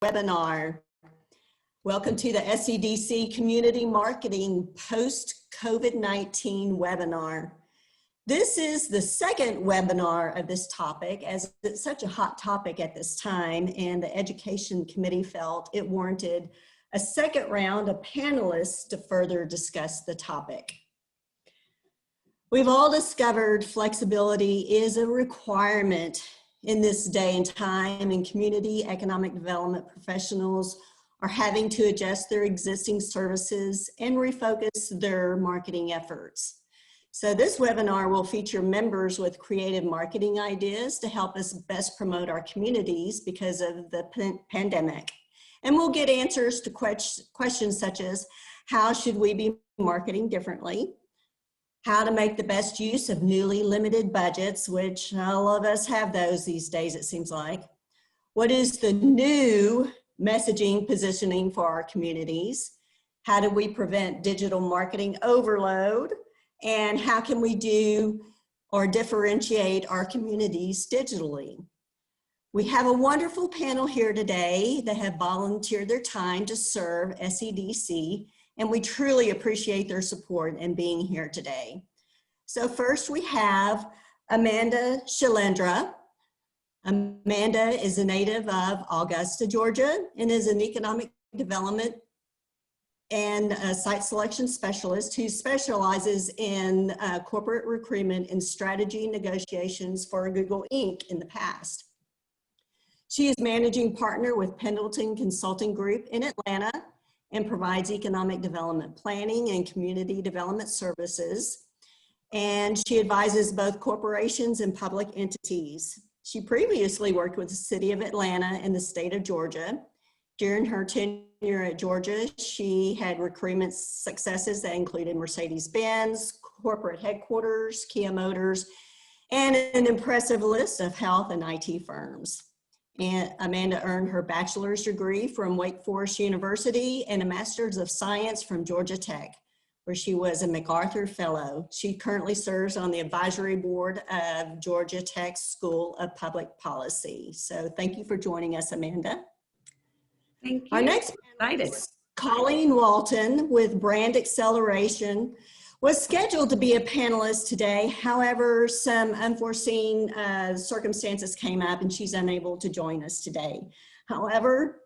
webinar. Welcome to the SEDC Community Marketing Post-COVID-19 webinar. This is the second webinar of this topic, as it's such a hot topic at this time, and the Education Committee felt it warranted a second round of panelists to further discuss the topic. We've all discovered flexibility is a requirement in this day and time, and community economic development professionals are having to adjust their existing services and refocus their marketing efforts. So this webinar will feature members with creative marketing ideas to help us best promote our communities because of the pandemic. And we'll get answers to questions such as, how should we be marketing differently? How to make the best use of newly limited budgets, which all of us have those these days, it seems like. What is the new messaging positioning for our communities? How do we prevent digital marketing overload? And how can we do or differentiate our communities digitally? We have a wonderful panel here today that have volunteered their time to serve SEDC, and we truly appreciate their support in being here today. So first we have Amanda Chalendra. Amanda is a native of Augusta, Georgia, and is an economic development and a site selection specialist who specializes in corporate recruitment and strategy negotiations for Google Inc. in the past. She is managing partner with Pendleton Consulting Group in Atlanta and provides economic development planning and community development services. And she advises both corporations and public entities. She previously worked with the city of Atlanta and the state of Georgia. During her tenure at Georgia, she had recruitment successes that included Mercedes-Benz, corporate headquarters, Kia Motors, and an impressive list of health and IT firms. And Amanda earned her bachelor's degree from Wake Forest University and a master's of science from Georgia Tech, where she was a MacArthur Fellow. She currently serves on the advisory board of Georgia Tech School of Public Policy. So thank you for joining us, Amanda. Thank you. Our next panelist is Colleen Walton with Brand Acceleration. Was scheduled to be a panelist today. However, some unforeseen circumstances came up and she's unable to join us today. However,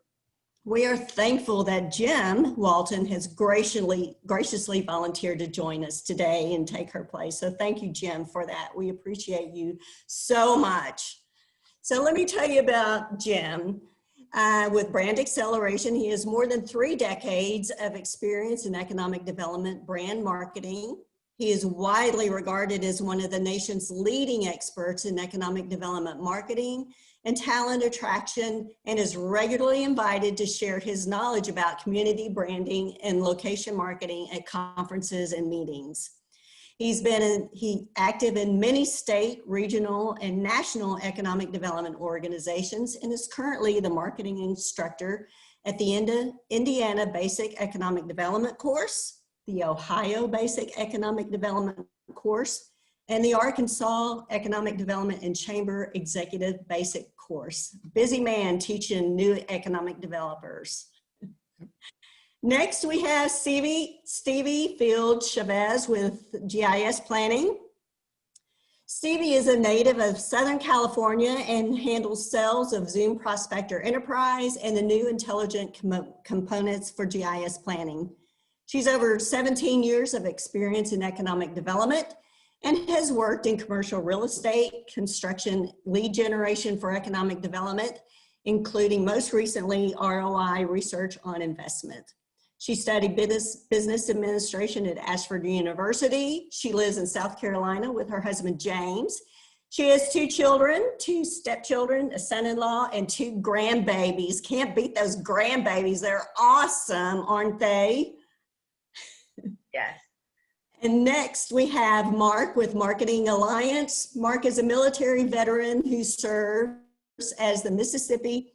we are thankful that Jim Walton has graciously volunteered to join us today and take her place. So thank you, Jim, for that. We appreciate you so much. So let me tell you about Jim. With Brand Acceleration, he has more than 3 decades of experience in economic development, brand marketing. He is widely regarded as one of the nation's leading experts in economic development marketing and talent attraction, and is regularly invited to share his knowledge about community branding and location marketing at conferences and meetings. He's been active in many state, regional, and national economic development organizations and is currently the marketing instructor at the Indiana Basic Economic Development course, the Ohio Basic Economic Development course, and the Arkansas Economic Development and Chamber Executive Basic course. Busy man teaching new economic developers. Next, we have Stevie Field Chavez with GIS Planning. Stevie is a native of Southern California and handles sales of Zoom Prospector Enterprise and the new intelligent components for GIS planning. She's over 17 years of experience in economic development and has worked in commercial real estate, construction, lead generation for economic development, including most recently ROI research on investment. She studied business administration at Ashford University. She lives in South Carolina with her husband, James. She has 2 children, 2 stepchildren, a son-in-law, and 2 grandbabies. Can't beat those grandbabies. They're awesome, aren't they? Yes. And next we have Mark with Marketing Alliance. Mark is a military veteran who serves as the Mississippi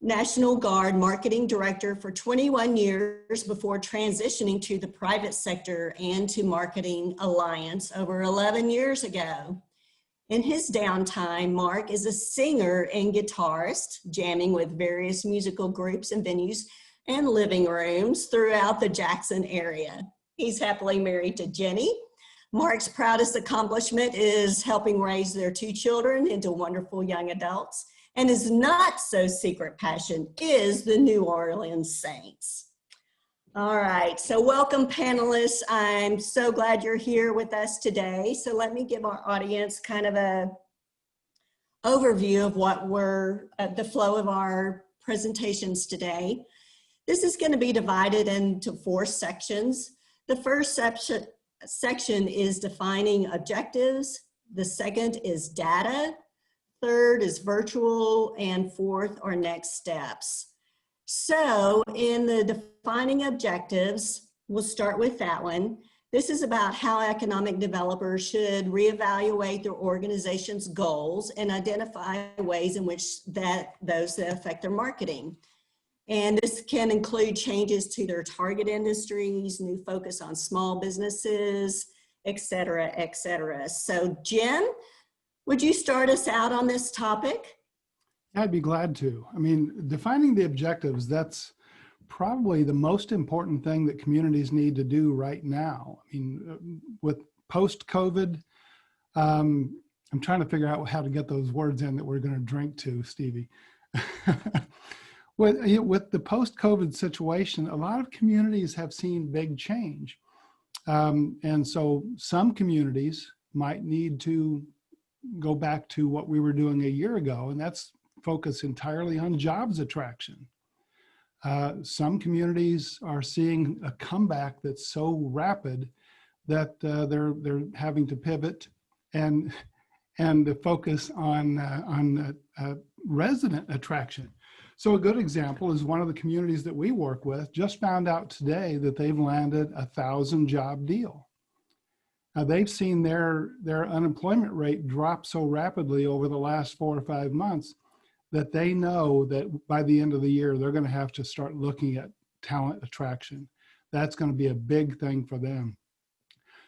National Guard Marketing Director for 21 years before transitioning to the private sector and to Marketing Alliance over 11 years ago. In his downtime, Mark is a singer and guitarist, jamming with various musical groups and venues and living rooms throughout the Jackson area. He's happily married to Jenny. Mark's proudest accomplishment is helping raise their 2 children into wonderful young adults, and his not so secret passion is the New Orleans Saints. All right, so welcome panelists. I'm so glad you're here with us today. So let me give our audience kind of a overview of what the flow of our presentations today. This is going to be divided into 4 sections. The first section is defining objectives. The second is data. Third is virtual, and fourth are next steps. So in the defining objectives, we'll start with that one. This is about how economic developers should reevaluate their organization's goals and identify ways in which those that affect their marketing. And this can include changes to their target industries, new focus on small businesses, et cetera, et cetera. So Jim, would you start us out on this topic? I'd be glad to. I mean, defining the objectives, that's probably the most important thing that communities need to do right now. I mean, with post-COVID, I'm trying to figure out how to get those words in that we're going to drink to, Stevie. With the post-COVID situation, a lot of communities have seen big change. And so some communities might need to go back to what we were doing a year ago, and that's focus entirely on jobs attraction. Some communities are seeing a comeback that's so rapid that they're having to pivot and focus on resident attraction. So a good example is one of the communities that we work with just found out today that they've landed a 1,000-job deal. Now they've seen their unemployment rate drop so rapidly over the last 4 or 5 months that they know that by the end of the year, they're going to have to start looking at talent attraction. That's going to be a big thing for them.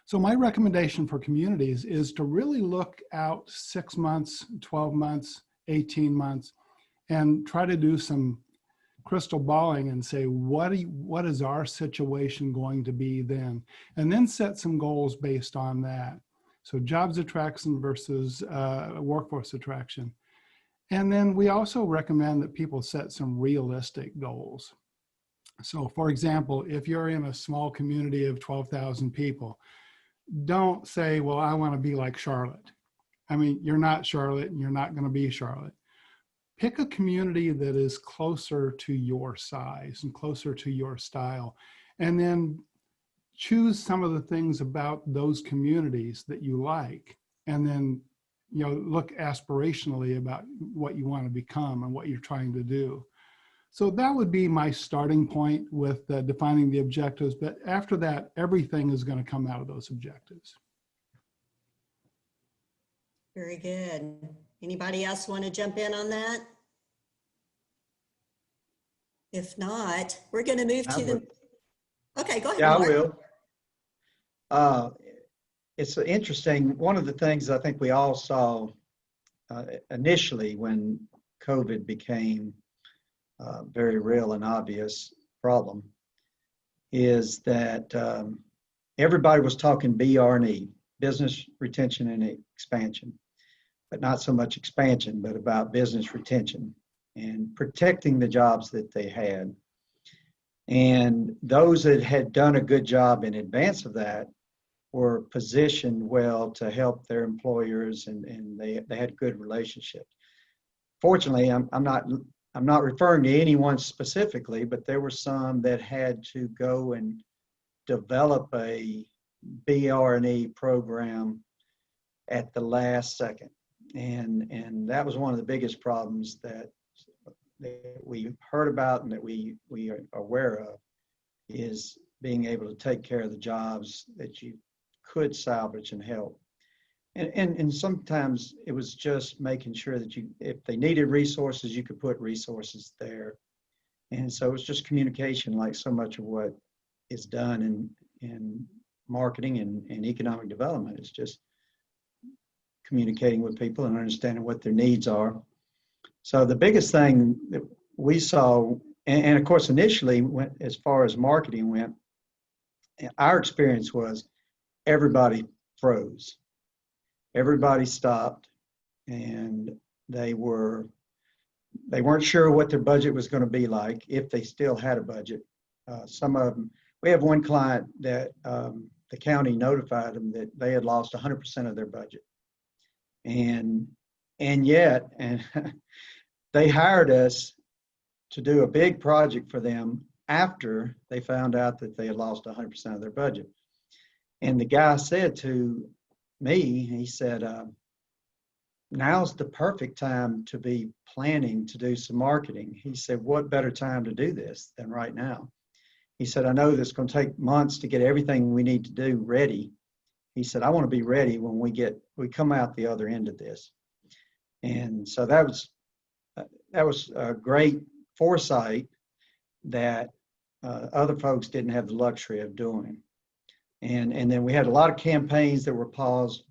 So my recommendation for communities is to really look out 6 months, 12 months, 18 months, and try to do some crystal balling and say, what is our situation going to be then? And then set some goals based on that. So jobs attraction versus workforce attraction. And then we also recommend that people set some realistic goals. So for example, if you're in a small community of 12,000 people, don't say, well, I want to be like Charlotte. I mean, you're not Charlotte and you're not going to be Charlotte. Pick a community that is closer to your size and closer to your style. And then choose some of the things about those communities that you like. And then look aspirationally about what you want to become and what you're trying to do. So that would be my starting point with defining the objectives. But after that, everything is going to come out of those objectives. Very good. Anybody else want to jump in on that? If not, we're going to move to the... Okay, go ahead. Yeah, Mark. I will. It's interesting. One of the things I think we all saw initially when COVID became a very real and obvious problem is that everybody was talking BR&E, business retention and expansion, but not so much expansion, but about business retention and protecting the jobs that they had. And those that had done a good job in advance of that were positioned well to help their employers, and they had good relationships. Fortunately, I'm not referring to anyone specifically, but there were some that had to go and develop a BR&E program at the last second, and that was one of the biggest problems that we heard about and that we are aware of, is being able to take care of the jobs that you could salvage and help. And sometimes it was just making sure that if they needed resources, you could put resources there. And so it's just communication, like so much of what is done in marketing and economic development. It's just communicating with people and understanding what their needs are. So the biggest thing that we saw, and of course initially, as far as marketing went, our experience was everybody froze. Everybody stopped, and they weren't sure what their budget was going to be like, if they still had a budget. Some of them, we have one client that the county notified them that they had lost 100% of their budget. And yet they hired us to do a big project for them after they found out that they had lost 100% of their budget. And the guy said to me, he said, now's the perfect time to be planning to do some marketing. He said, what better time to do this than right now? He said, I know this is going to take months to get everything we need to do ready. He said, I want to be ready when we come out the other end of this. And so that was a great foresight that other folks didn't have the luxury of doing. And then we had a lot of campaigns that were paused.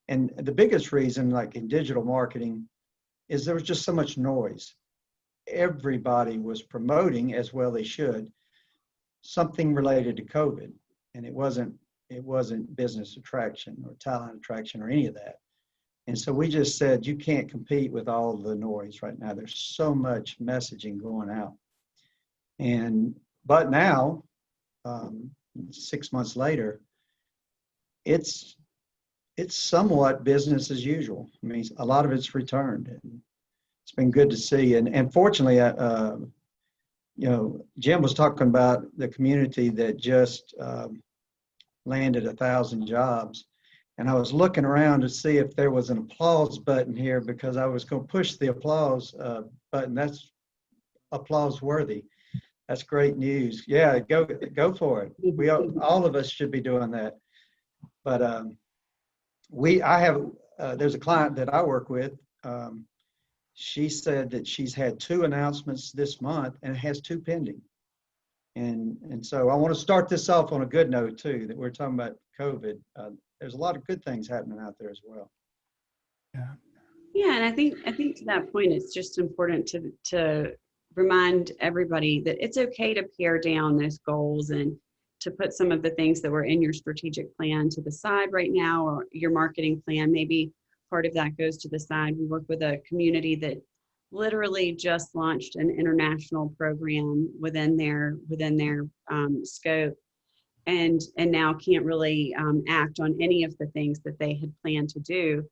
And the biggest reason, like in digital marketing, is there was just so much noise. Everybody was promoting, as well they should, something related to COVID. And it wasn't business attraction or talent attraction or any of that. And so we just said, you can't compete with all the noise right now. There's so much messaging going out. But now, 6 months later, it's somewhat business as usual. I mean, a lot of it's returned, and it's been good to see. And fortunately, Jim was talking about the community that just landed 1,000 jobs. And I was looking around to see if there was an applause button here, because I was going to push the applause button. That's applause worthy. That's great news. Yeah, go for it. All of us should be doing that. But there's a client that I work with. She said that she's had 2 announcements this month and has 2 pending. And so I want to start this off on a good note too, that we're talking about COVID. There's a lot of good things happening out there as well. Yeah, and I think to that point, it's just important to remind everybody that it's okay to pare down those goals and to put some of the things that were in your strategic plan to the side right now, or your marketing plan. Maybe part of that goes to the side. We work with a community that literally just launched an international program within their scope, and now can't really act on any of the things that they had planned to do.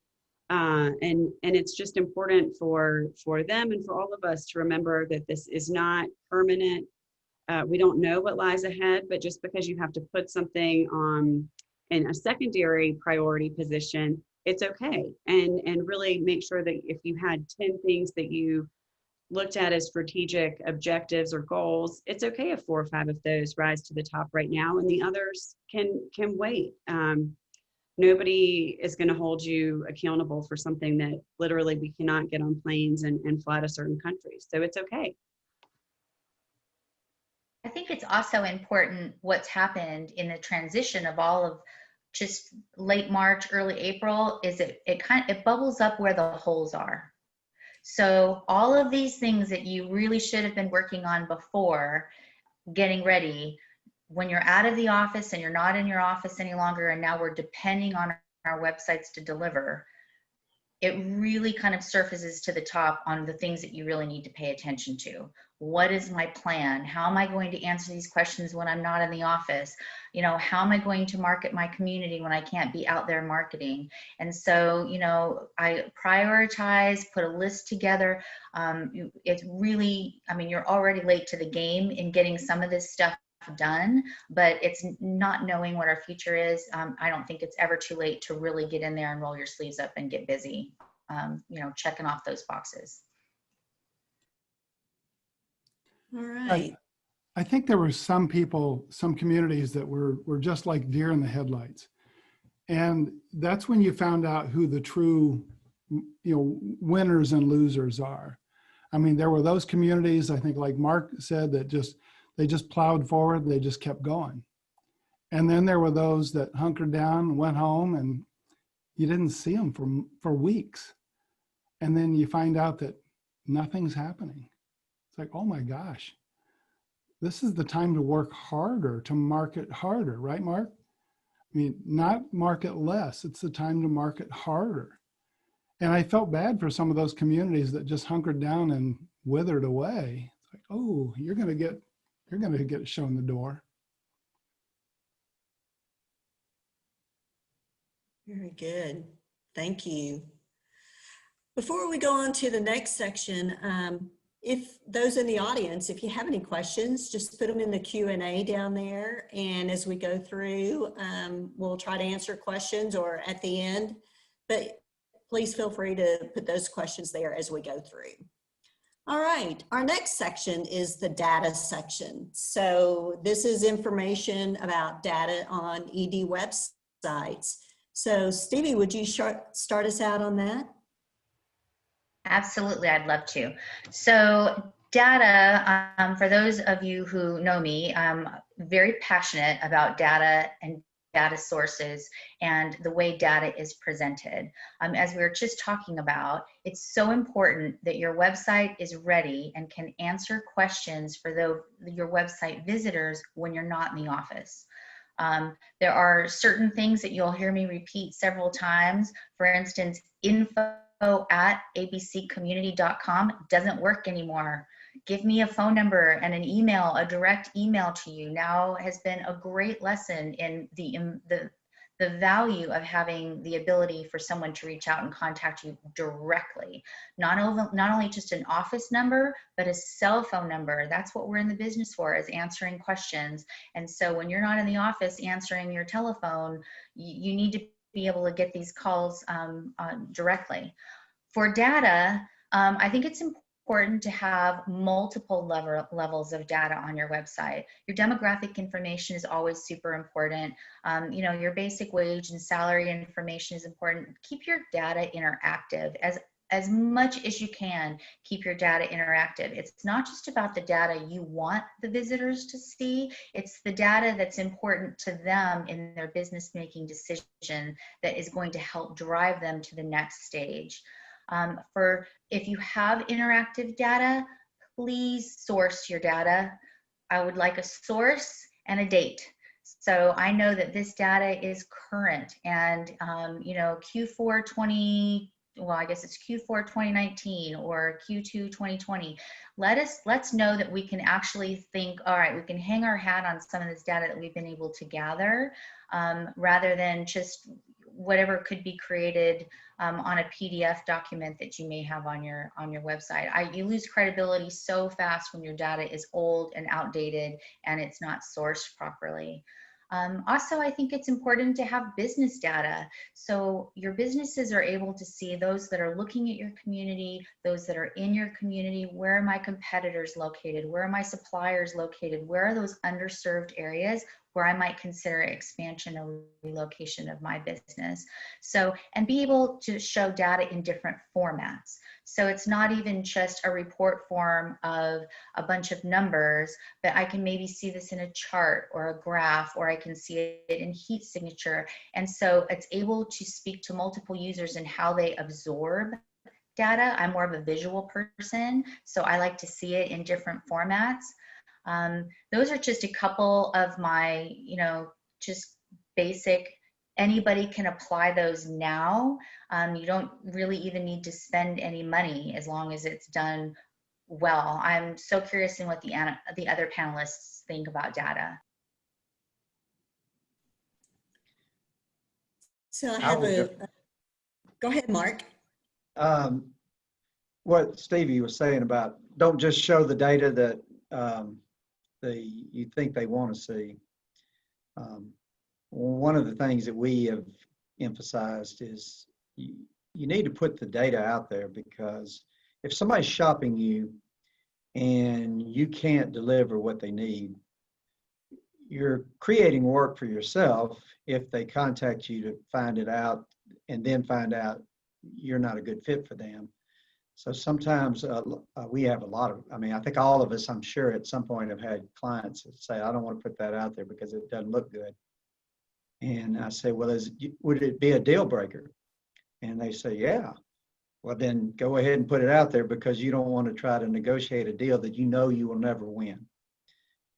And it's just important for them and for all of us to remember that this is not permanent. We don't know what lies ahead, but just because you have to put something in a secondary priority position, it's okay. And really make sure that if you had 10 things that you looked at as strategic objectives or goals, it's okay if 4 or 5 of those rise to the top right now, and the others can wait. Nobody is going to hold you accountable for something that literally we cannot get on planes and fly to certain countries. So it's okay. I think it's also important what's happened in the transition of all of just late March, early April, is it bubbles up where the holes are. So all of these things that you really should have been working on before getting ready, when you're out of the office and you're not in your office any longer, and now we're depending on our websites to deliver, it really kind of surfaces to the top on the things that you really need to pay attention to. What is my plan? How am I going to answer these questions when I'm not in the office? How am I going to market my community when I can't be out there marketing? And so, I prioritize, put a list together. It's really, you're already late to the game in getting some of this stuff done, but it's not knowing what our future is. I don't think it's ever too late to really get in there and roll your sleeves up and get busy, checking off those boxes. All right. I think there were some communities that were just like deer in the headlights. And that's when you found out who the true, winners and losers are. There were those communities, I think, like Mark said, that they just plowed forward, they just kept going. And then there were those that hunkered down, went home, and you didn't see them for weeks. And then you find out that nothing's happening. It's like, oh my gosh, this is the time to work harder, to market harder, right, Mark? I mean, not market less, it's the time to market harder. And I felt bad for some of those communities that just hunkered down and withered away. It's like, oh, you're gonna get shown the door. Very good. Thank you. Before we go on to the next section, if those in the audience, if you have any questions, just put them in the Q&A down there. And as we go through, we'll try to answer questions or at the end, but please feel free to put those questions there as we go through. All right, our next section is the data section. So this is information about data on ED websites. So Stevie, would you start us out on that? Absolutely, I'd love to. So data, for those of you who know me, I'm very passionate about data and data sources and the way data is presented. As we were just talking about, it's so important that your website is ready and can answer questions for your website visitors when you're not in the office. There are certain things that you'll hear me repeat several times. For instance, info@abccommunity.com doesn't work anymore. Give me a phone number and an email, a direct email to you now has been a great lesson in the value of having the ability for someone to reach out and contact you directly. Not only just an office number, but a cell phone number. That's what we're in the business for, is answering questions. And so when you're not in the office answering your telephone, you need to be able to get these calls directly. For data, I think it's important to have multiple levels of data on your website. Your demographic information is always super important. You know, your basic wage and salary information is important. Keep your data interactive as much as you can. Keep your data interactive. It's not just about the data you want the visitors to see, it's the data that's important to them in their business making decision that is going to help drive them to the next stage. If you have interactive data, please source your data. I would like a source and a date. So I know that this data is current and, you know, Q4 2019 or Q2 2020. Let's know that we can actually think, all right, we can hang our hat on some of this data that we've been able to gather, rather than just whatever could be created on a PDF document that you may have on your website. You lose credibility so fast when your data is old and outdated and it's not sourced properly. Also, I think it's important to have business data. So your businesses are able to see those that are looking at your community, those that are in your community, where are my competitors located? Where are my suppliers located? Where are those underserved areas where I might consider expansion or relocation of my business? So, and be able to show data in different formats. So it's not even just a report form of a bunch of numbers, but I can maybe see this in a chart or a graph, or I can see it in heat signature. And so it's able to speak to multiple users and how they absorb data. I'm more of a visual person, so I like to see it in different formats. Those are just a couple of my, you know, just basic. Anybody can apply those now. You don't really even need to spend any money as long as it's done well. I'm so curious in what the other panelists think about data. So I have go ahead, Mark. What Stevie was saying about don't just show the data that you think they want to see. One of the things that we have emphasized is you need to put the data out there, because if somebody's shopping you and you can't deliver what they need, you're creating work for yourself if they contact you to find it out and then find out you're not a good fit for them. So sometimes we have a lot of, I mean, I think all of us, I'm sure at some point have had clients that say, I don't want to put that out there because it doesn't look good. And I say, well, would it be a deal breaker? And they say, yeah. Well, then go ahead and put it out there, because you don't want to try to negotiate a deal that you know you will never win.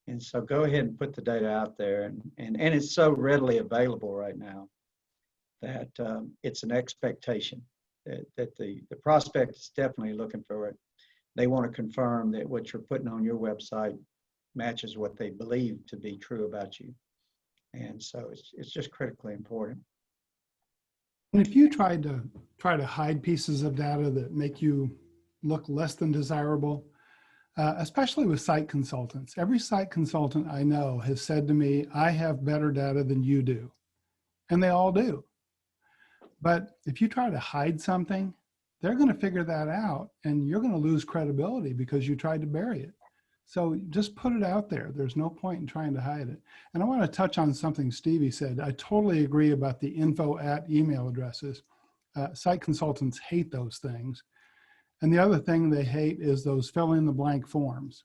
And so go ahead and put the data out there. And it's so readily available right now that it's an expectation that the prospect is definitely looking for it. They want to confirm that what you're putting on your website matches what they believe to be true about you. And so it's just critically important. And if you try to hide pieces of data that make you look less than desirable, especially with site consultants, every site consultant I know has said to me, I have better data than you do. And they all do. But if you try to hide something, they're going to figure that out, and you're going to lose credibility because you tried to bury it. So just put it out there. There's no point in trying to hide it. And I want to touch on something Stevie said. I totally agree about the info@ email addresses. Site consultants hate those things. And the other thing they hate is those fill in the blank forms.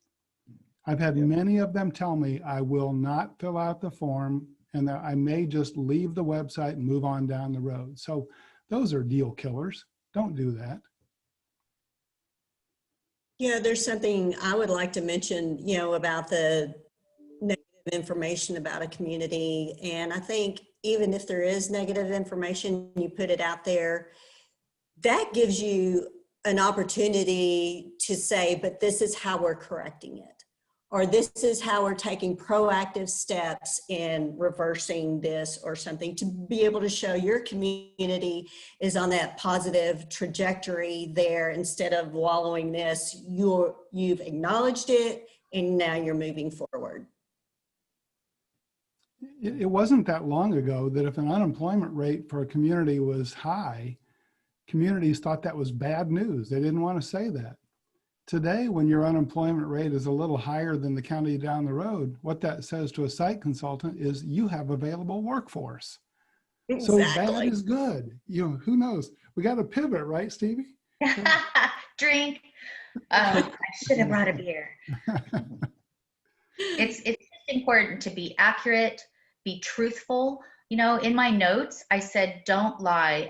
I've had many of them tell me I will not fill out the form, and that I may just leave the website and move on down the road. So those are deal killers. Don't do that. Yeah, there's something I would like to mention, about the negative information about a community. And I think even if there is negative information, you put it out there, that gives you an opportunity to say, but this is how we're correcting it. Or this is how we're taking proactive steps in reversing this or something, to be able to show your community is on that positive trajectory there. Instead of wallowing this, you've acknowledged it and now you're moving forward. It wasn't that long ago that if an unemployment rate for a community was high, communities thought that was bad news. They didn't want to say that. Today, when your unemployment rate is a little higher than the county down the road, what that says to a site consultant is you have available workforce. Exactly. So bad is good. Who knows? We got to pivot, right, Stevie? Drink. I should have brought a beer. It's just important to be accurate, be truthful. In my notes, I said, don't lie, !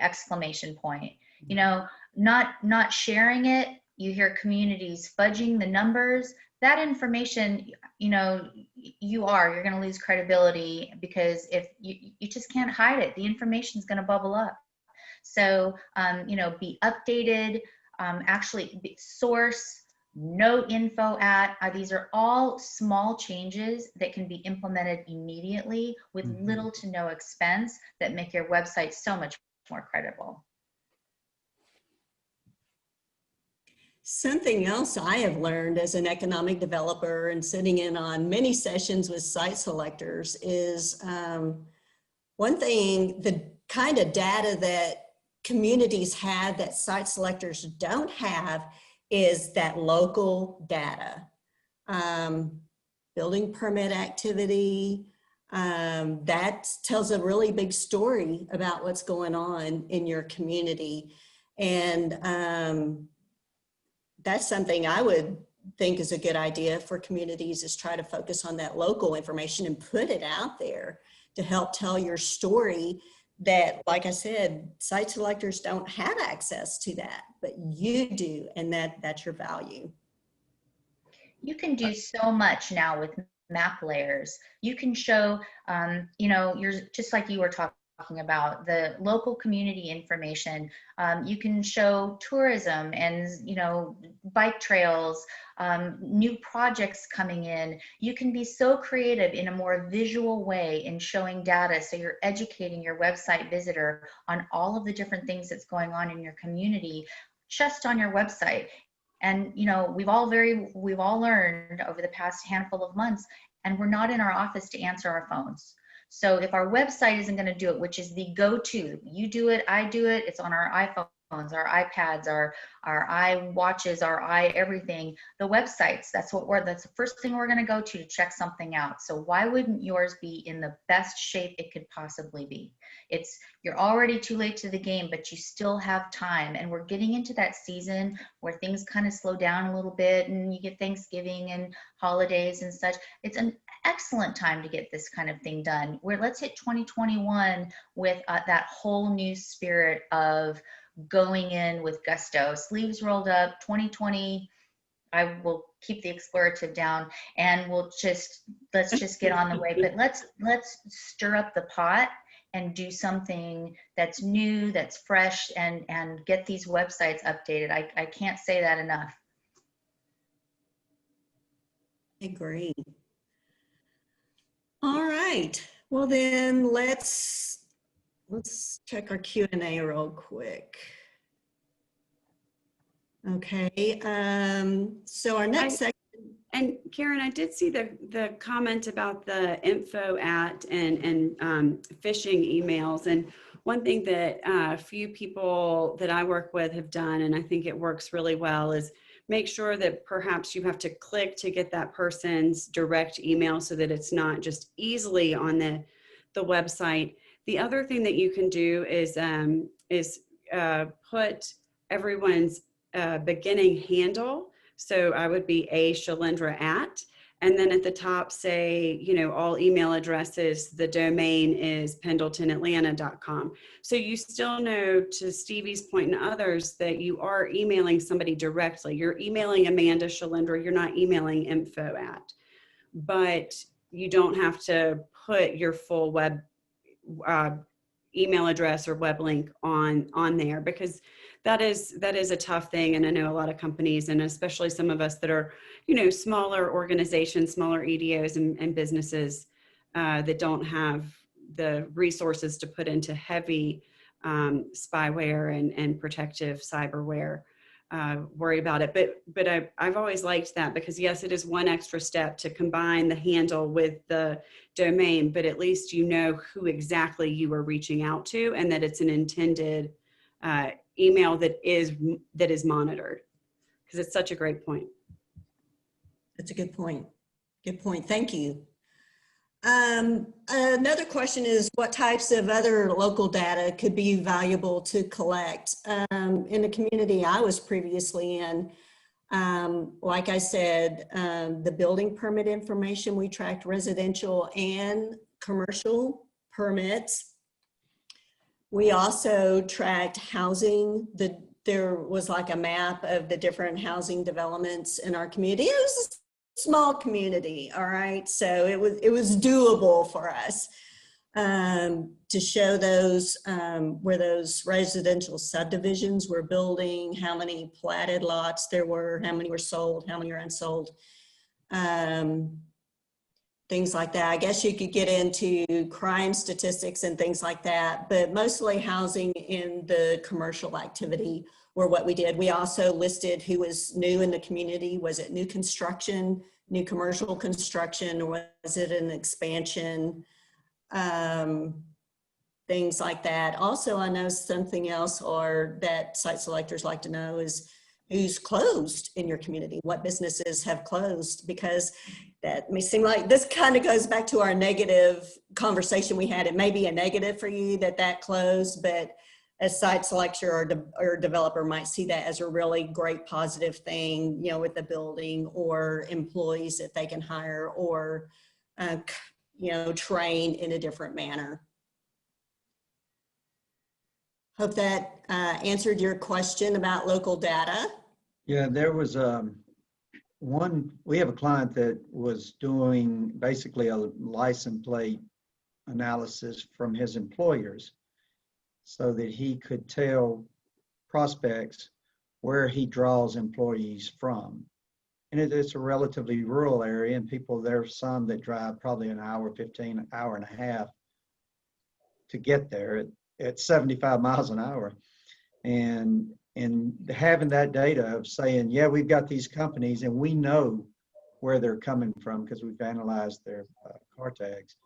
Not sharing it. You hear communities fudging the numbers. That information, you're going to lose credibility, because if you just can't hide it, the information is going to bubble up. So, be updated, actually source, no info at, these are all small changes that can be implemented immediately with little to no expense that make your website so much more credible. Something else I have learned as an economic developer and sitting in on many sessions with site selectors is one thing, the kind of data that communities have that site selectors don't have is that local data. Building permit activity, that tells a really big story about what's going on in your community. And that's something I would think is a good idea for communities, is try to focus on that local information and put it out there to help tell your story that, like I said, site selectors don't have access to that, but you do, and that's your value. You can do so much now with map layers. You can show, you're just like you were talking about the local community information. You can show tourism and, bike trails, new projects coming in. You can be so creative in a more visual way in showing data. So you're educating your website visitor on all of the different things that's going on in your community just on your website. And, we've all learned over the past handful of months, and we're not in our office to answer our phones. So if our website isn't going to do it, which is the go-to, you do it, I do it, it's on our iPhones, our iPads, our iWatches, our everything, the websites, that's the first thing we're going to go to check something out. So why wouldn't yours be in the best shape it could possibly be? You're already too late to the game, but you still have time. And we're getting into that season where things kind of slow down a little bit, and you get Thanksgiving and holidays and such. It's an excellent time to get this kind of thing done. Let's hit 2021 with that whole new spirit of going in with gusto, sleeves rolled up, 2020. I will keep the explorative down, and let's just get on the way. But let's stir up the pot and do something that's new, that's fresh, and get these websites updated. I can't say that enough. I agree. All right. Well, then let's check our Q&A real quick. Okay. So our next section. And Karen, I did see the comment about the info at and phishing emails. And one thing that a few people that I work with have done, and I think it works really well, is make sure that perhaps you have to click to get that person's direct email so that it's not just easily on the website. The other thing that you can do is put everyone's beginning handle. So I would be a Chalendra at, and then at the top say, you know, all email addresses, the domain is pendletolatlanta.com. So you still know, to Stevie's point and others, that you are emailing somebody directly. You're emailing Amanda Chalendra, you're not emailing info at, but you don't have to put your full web email address or web link on there, because that is a tough thing. And I know a lot of companies, and especially some of us that are, you know, smaller organizations, smaller EDOs and businesses that don't have the resources to put into heavy spyware and protective cyberware, worry about it. But I've always liked that, because yes, it is one extra step to combine the handle with the domain, but at least you know who exactly you are reaching out to, and that it's an intended email that is monitored, because it's such a great point. That's a good point. Good point. Thank you. Another question is, what types of other local data could be valuable to collect? In the community I was previously in, like I said, the building permit information, we tracked residential and commercial permits. We also tracked housing. There was like a map of the different housing developments in our community. It was a small community, all right? So it was doable for us to show those where those residential subdivisions were building, how many platted lots there were, how many were sold, how many are unsold. Things like that. I guess you could get into crime statistics and things like that, but mostly housing in the commercial activity were what we did. We also listed who was new in the community. Was it new construction, new commercial construction, or was it an expansion? Things like that. Also, I know something else, or that site selectors like to know, is who's closed in your community, what businesses have closed, because that may seem like this kind of goes back to our negative conversation we had. It may be a negative for you that closed, but a site selector or developer might see that as a really great positive thing, you know, with the building or employees that they can hire or, you know, train in a different manner. Hope that answered your question about local data. Yeah, there was we have a client that was doing basically a license plate analysis from his employers so that he could tell prospects where he draws employees from. And it's a relatively rural area, and there's some that drive probably an hour, 15, an hour and a half to get there at 75 miles an hour. And having that data of saying, yeah, we've got these companies and we know where they're coming from because we've analyzed their car tags,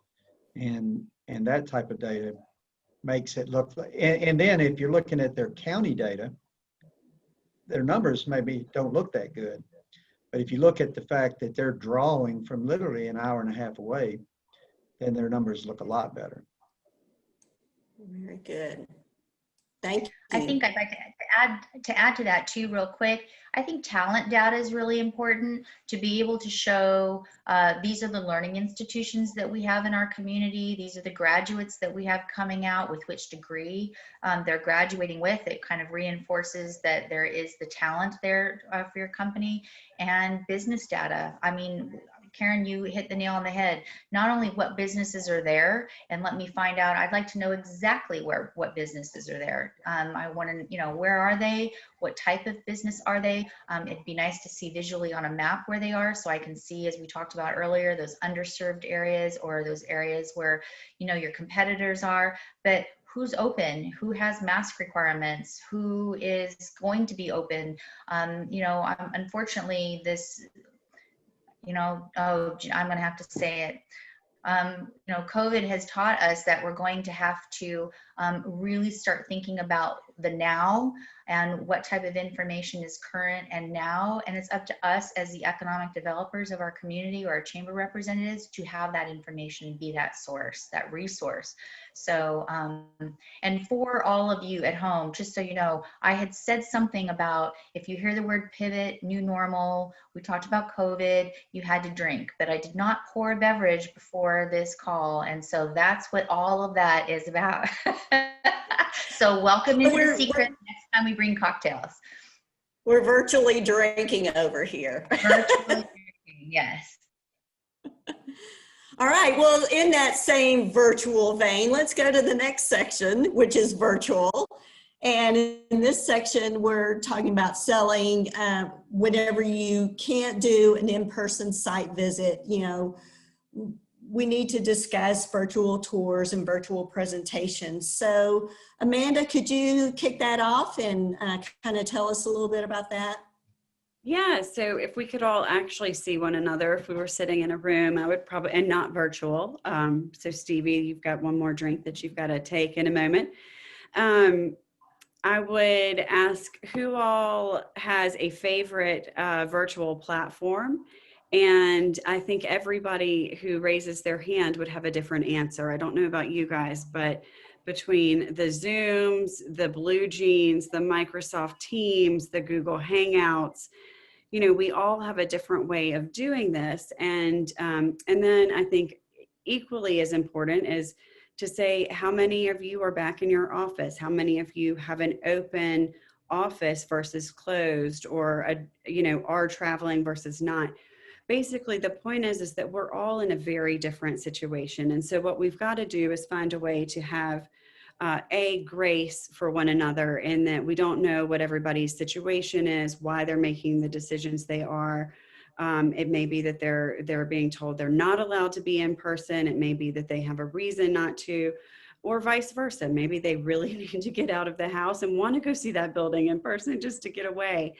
and that type of data makes it look like, and then if you're looking at their county data, their numbers maybe don't look that good. But if you look at the fact that they're drawing from literally an hour and a half away, then their numbers look a lot better. Very good. Thank I you. think I'd like to add to that too, real quick. I think talent data is really important to be able to show these are the learning institutions that we have in our community. These are the graduates that we have coming out with which degree they're graduating with. It kind of reinforces that there is the talent there for your company. And business data. I mean, Karen, you hit the nail on the head. Not only what businesses are there, and let me find out, I'd like to know exactly what businesses are there. I want to, you know, where are they? What type of business are they? It'd be nice to see visually on a map where they are, so I can see, as we talked about earlier, those underserved areas or those areas where, you know, your competitors are. But who's open, who has mask requirements, who is going to be open. You know, unfortunately, this, you know, oh, I'm going to have to say it. You know, COVID has taught us that we're going to have to really start thinking about the now and what type of information is current and now. And it's up to us as the economic developers of our community or our chamber representatives to have that information and be that source, that resource. So, and for all of you at home, just so you know, I had said something about if you hear the word pivot, new normal, we talked about COVID, you had to drink, but I did not pour a beverage before this call. And so that's what all of that is about. So welcome into the secret next time we bring cocktails. We're virtually drinking over here. Virtually drinking, yes. All right, well, in that same virtual vein, let's go to the next section, which is virtual. And in this section, we're talking about selling whenever you can't do an in-person site visit. You know, we need to discuss virtual tours and virtual presentations. So Amanda, could you kick that off and kind of tell us a little bit about that? Yeah, so if we could all actually see one another, if we were sitting in a room, I would probably, and not virtual. So Stevie, you've got one more drink that you've got to take in a moment. I would ask who all has a favorite virtual platform. And I think everybody who raises their hand would have a different answer. I don't know about you guys, but between the Zooms, the Blue Jeans, the Microsoft Teams, the Google Hangouts, you know, we all have a different way of doing this. And then I think equally as important is to say how many of you are back in your office, how many of you have an open office versus closed, or you know, are traveling versus not. Basically, the point is that we're all in a very different situation. And so what we've got to do is find a way to have grace for one another, in that we don't know what everybody's situation is, why they're making the decisions they are. It may be that they're being told they're not allowed to be in person. It may be that they have a reason not to, or vice versa. Maybe they really need to get out of the house and want to go see that building in person just to get away.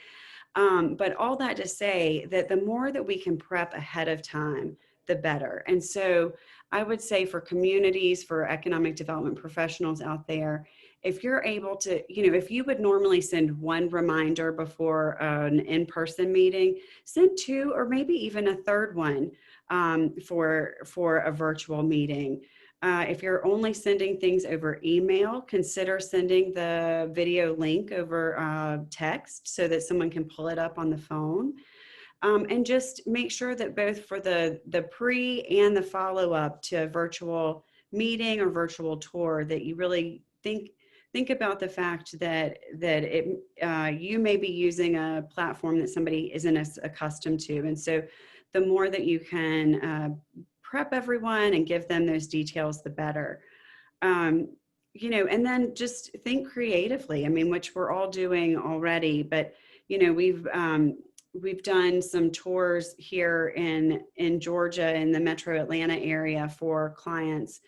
But all that to say that the more that we can prep ahead of time, the better. And so I would say for communities, for economic development professionals out there, if you're able to, you know, if you would normally send one reminder before an in-person meeting, send two or maybe even a third one for a virtual meeting. If you're only sending things over email, consider sending the video link over text so that someone can pull it up on the phone. And just make sure that both for the pre and the follow-up to a virtual meeting or virtual tour, that you really think about the fact that you may be using a platform that somebody isn't as accustomed to. And so the more that you can prep everyone and give them those details, the better. You know, and then just think creatively. I mean, which we're all doing already, but you know, we've done some tours here in Georgia, in the metro Atlanta area, for clients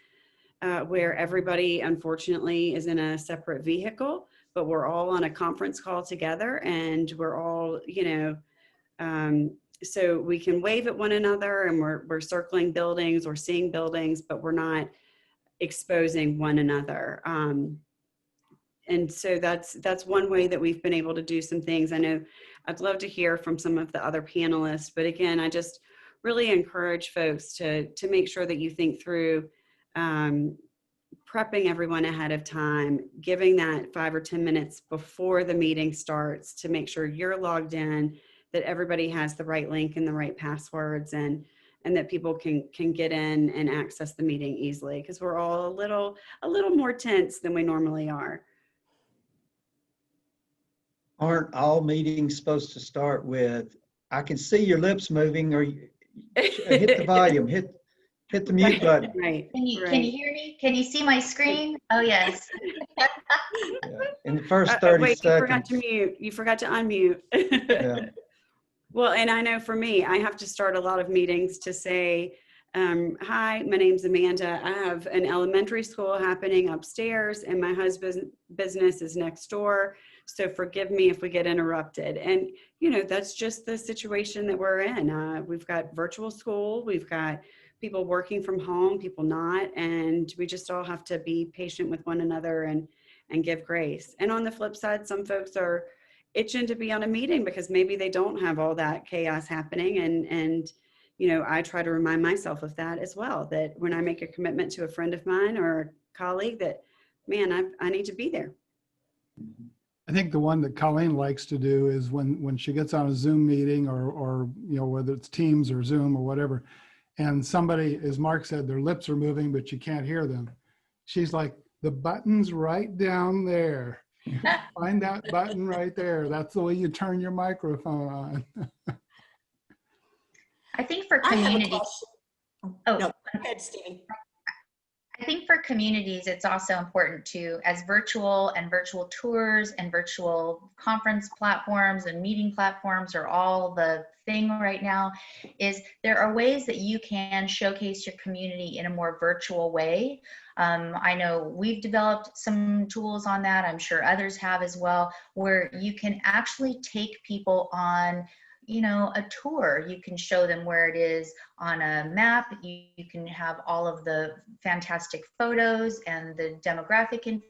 where everybody unfortunately is in a separate vehicle, but we're all on a conference call together, and we're all, you know, so we can wave at one another, and we're circling buildings or seeing buildings, but we're not exposing one another. And so that's one way that we've been able to do some things. I know I'd love to hear from some of the other panelists, but again, I just really encourage folks to make sure that you think through prepping everyone ahead of time, giving that 5 or 10 minutes before the meeting starts to make sure you're logged in, that everybody has the right link and the right passwords, and that people can get in and access the meeting easily, because we're all a little more tense than we normally are. Aren't all meetings supposed to start with, I can see your lips moving, or hit the volume, hit the mute button. Right. Can you hear me? Can you see my screen? Oh, yes. Yeah. In the first 30 wait, seconds. you forgot to mute. You forgot to unmute. Yeah. Well, and I know for me, I have to start a lot of meetings to say, hi, my name's Amanda. I have an elementary school happening upstairs and my husband's business is next door. So forgive me if we get interrupted. And, you know, that's just the situation that we're in. We've got virtual school, we've got people working from home, people not, and we just all have to be patient with one another and give grace. And on the flip side, some folks are itching to be on a meeting because maybe they don't have all that chaos happening. And you know, I try to remind myself of that as well, that when I make a commitment to a friend of mine or a colleague, that, man, I need to be there. I think the one that Colleen likes to do is when she gets on a Zoom meeting or you know, whether it's Teams or Zoom or whatever, and somebody, as Mark said, their lips are moving, but you can't hear them. She's like, the button's right down there. Find that button right there. That's the way you turn your microphone on. I think for I have a communities, question. oh, No, go ahead, Stevie. I think for communities, it's also important to, as virtual tours and virtual conference platforms and meeting platforms are all the thing right now, is there are ways that you can showcase your community in a more virtual way. I know we've developed some tools on that. I'm sure others have as well, where you can actually take people on, you know, a tour. You can show them where it is on a map. You can have all of the fantastic photos and the demographic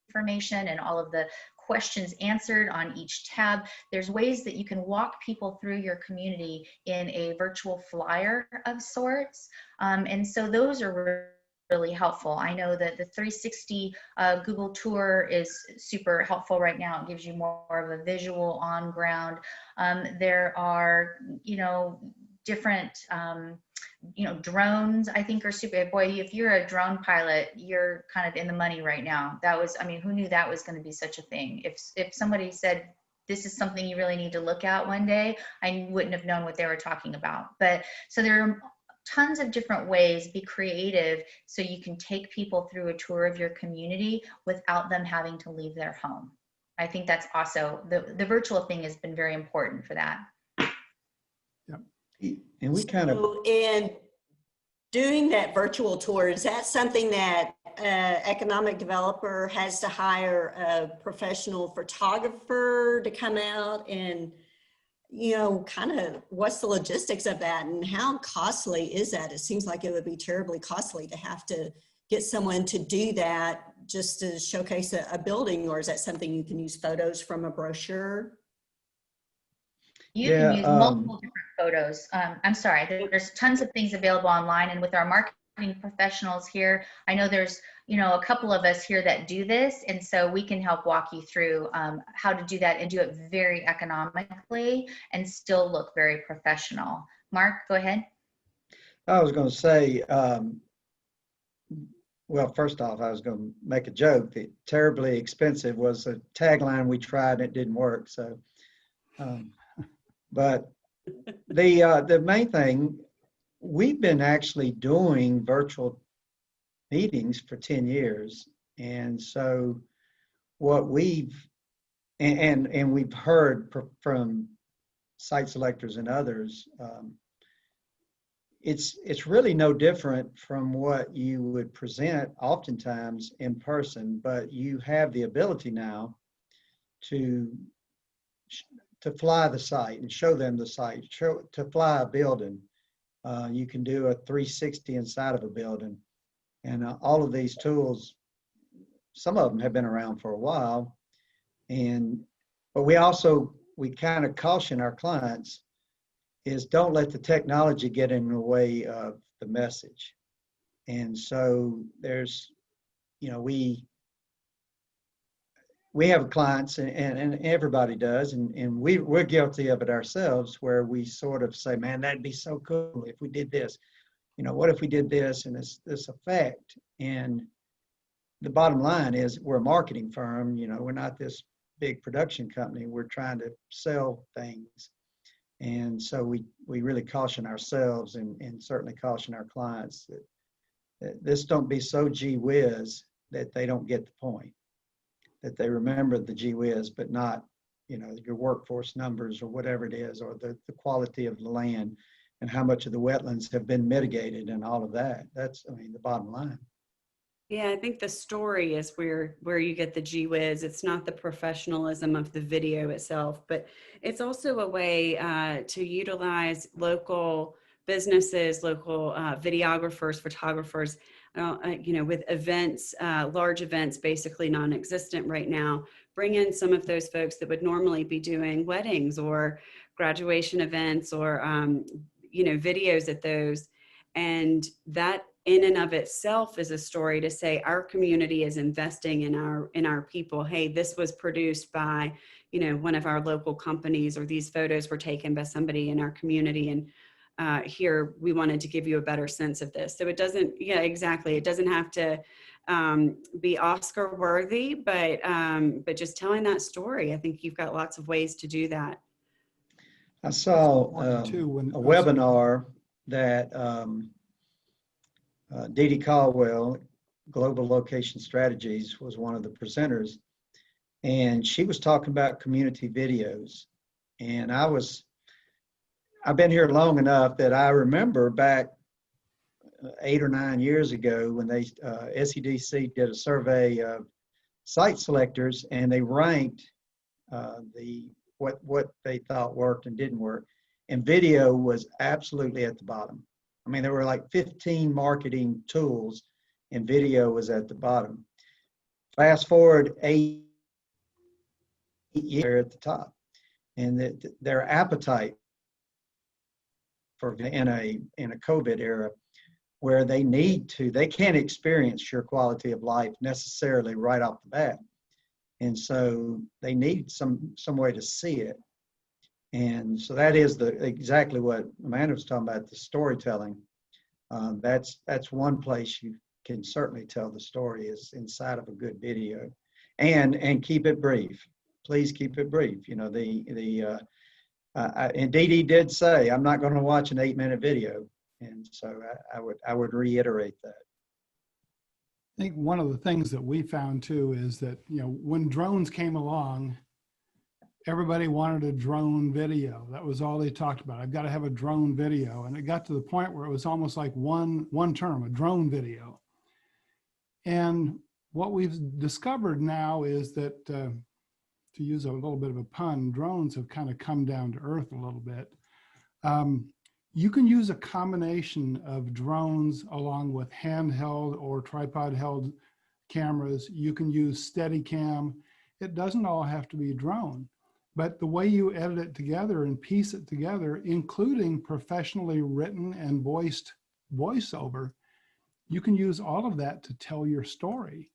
information and all of the questions answered on each tab. There's ways that you can walk people through your community in a virtual flyer of sorts. And so those are really helpful. I know that the 360 Google tour is super helpful right now. It gives you more of a visual on ground. There are, you know, different, you know, drones I think are super. Boy, if you're a drone pilot, you're kind of in the money right now. That was, I mean, who knew that was going to be such a thing? If somebody said, this is something you really need to look at one day, I wouldn't have known what they were talking about. But so there are tons of different ways. Be creative so you can take people through a tour of your community without them having to leave their home. I think that's also, the virtual thing has been very important for that. And we kind of, So in doing that virtual tour, is that something that economic developer has to hire a professional photographer to come out and, you know, kind of what's the logistics of that and how costly is that? It seems like it would be terribly costly to have to get someone to do that just to showcase a building, or is that something you can use photos from a brochure? You can use multiple different photos. I'm sorry, there's tons of things available online, and with our marketing professionals here, I know there's, you know, a couple of us here that do this, and so we can help walk you through how to do that and do it very economically and still look very professional. Mark, go ahead. I was going to say, well, first off, I was going to make a joke that terribly expensive was a tagline we tried and it didn't work. So, but the main thing, we've been actually doing virtual meetings for 10 years. And so what we've, and we've heard from site selectors and others, it's really no different from what you would present oftentimes in person, but you have the ability now to fly the site and show them the site, to fly a building. You can do a 360 inside of a building. And all of these tools, some of them have been around for a while. But we kind of caution our clients is don't let the technology get in the way of the message. And so there's you know, we have clients, and everybody does, and we're guilty of it ourselves, where we sort of say, man, that'd be so cool if we did this. You know, what if we did this and this effect? And the bottom line is, we're a marketing firm. You know, we're not this big production company. We're trying to sell things. And so we really caution ourselves, and certainly caution our clients that this don't be so gee whiz that they don't get the point, that they remember the gee whiz, but not, you know, your workforce numbers or whatever it is, or the quality of the land and how much of the wetlands have been mitigated and all of that. That's, I mean, the bottom line. Yeah, I think the story is where you get the gee whiz. It's not the professionalism of the video itself, but it's also a way to utilize local businesses, local videographers, photographers, you know, with events, large events, basically non-existent right now. Bring in some of those folks that would normally be doing weddings or graduation events, or you know, videos at those, and that in and of itself is a story to say our community is investing in our people. Hey, this was produced by, you know, one of our local companies, or these photos were taken by somebody in our community, and here we wanted to give you a better sense of this. So it doesn't, yeah, exactly. It doesn't have to be Oscar worthy, but just telling that story. I think you've got lots of ways to do that. I saw a webinar that Dee Dee Caldwell, Global Location Strategies, was one of the presenters, and she was talking about community videos. And I've been here long enough that I remember back 8 or 9 years ago when they SEDC did a survey of site selectors, and they ranked what they thought worked and didn't work, and video was absolutely at the bottom. I mean, there were like 15 marketing tools, and video was at the bottom. Fast forward 8 years, at the top, and their appetite for in a COVID era, where they can't experience your quality of life necessarily right off the bat, and so they need some way to see it. And so that is exactly what Amanda was talking about, the storytelling. That's one place you can certainly tell the story, is inside of a good video, and keep it brief. Please keep it brief. You know, and Dee Dee did say, I'm not going to watch an 8-minute video. And so I would reiterate that. I think one of the things that we found too is that, you know, when drones came along, everybody wanted a drone video. That was all they talked about. I've got to have a drone video. And it got to the point where it was almost like one term, a drone video. And what we've discovered now is that, to use a little bit of a pun, drones have kind of come down to earth a little bit. You can use a combination of drones along with handheld or tripod held cameras. You can use Steadicam. It doesn't all have to be a drone, but the way you edit it together and piece it together, including professionally written and voiced voiceover, you can use all of that to tell your story.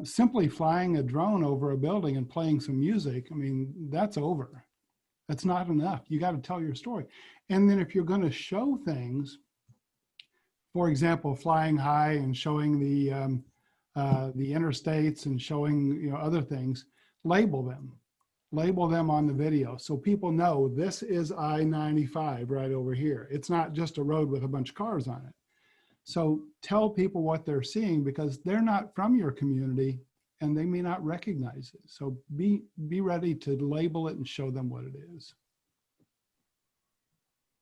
Simply flying a drone over a building and playing some music, I mean, that's over. That's not enough. You got to tell your story. And then if you're going to show things, for example, flying high and showing the interstates and showing, you know, other things, label them on the video so people know this is I-95 right over here. It's not just a road with a bunch of cars on it. So tell people what they're seeing, because they're not from your community and they may not recognize it. So be ready to label it and show them what it is.